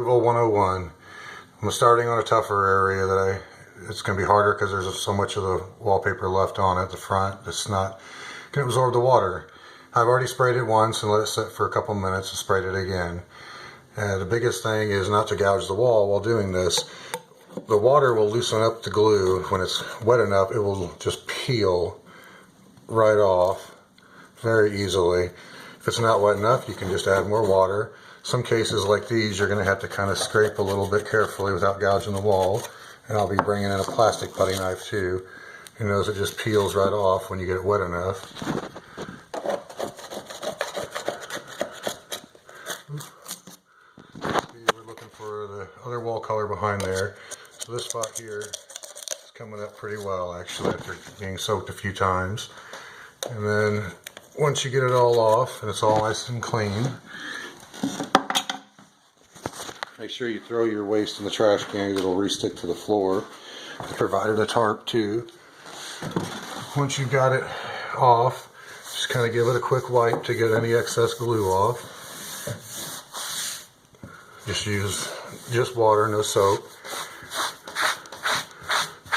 Approval 101. I'm starting on a tougher area that it's going to be harder because there's so much of the wallpaper left on at the front that's not going to absorb the water. I've already sprayed it once and let it sit for a couple minutes and sprayed it again. And the biggest thing is not to gouge the wall while doing this. The water will loosen up the glue. When it's wet enough, it will just peel right off very easily. If it's not wet enough, you can just add more water. Some cases like these, you're going to have to kind of scrape a little bit carefully without gouging the wall. And I'll be bringing in a plastic putty knife too. You notice it just peels right off when you get it wet enough. We're looking for the other wall color behind there. So this spot here is coming up pretty well actually after being soaked a few times. And then once you get it all off and it's all nice and clean, make sure you throw your waste in the trash can. It'll re-stick to the floor. I provided a tarp too. Once you've got it off, just kind of give it a quick wipe to get any excess glue off. Just use just water, no soap.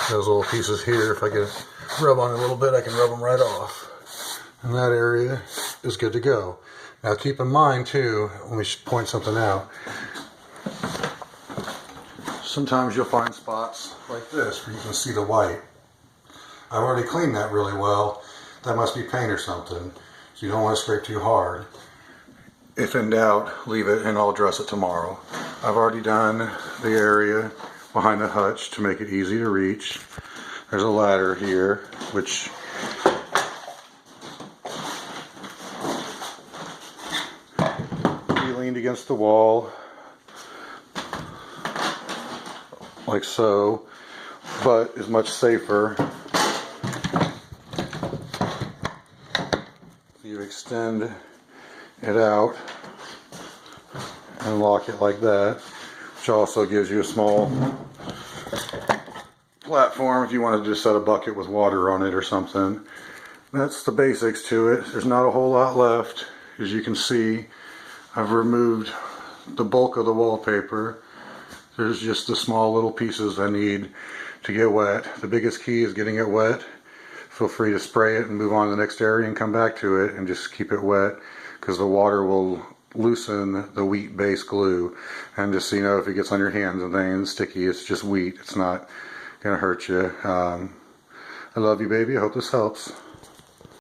Those little pieces here, if I get rub on it a little bit, I can rub them right off. And that area is good to go. Now keep in mind too, let me point something out. Sometimes you'll find spots like this where you can see the white. I've already cleaned that really well. That must be paint or something. So you don't want to scrape too hard. If in doubt, leave it and I'll address it tomorrow. I've already done the area behind the hutch to make it easy to reach. There's a ladder here, which leaned against the wall like so, but is much safer. You extend it out and lock it like that, which also gives you a small platform if you wanted to just set a bucket with water on it or something. That's the basics to it. There's not a whole lot left. As you can see, I've removed the bulk of the wallpaper. There's just the small little pieces I need to get wet. The biggest key is getting it wet. Feel free to spray it and move on to the next area and come back to it and just keep it wet, because the water will loosen the wheat base glue. And just so you know, if it gets on your hands and things sticky, it's just wheat. It's not going to hurt you. I love you, baby. I hope this helps.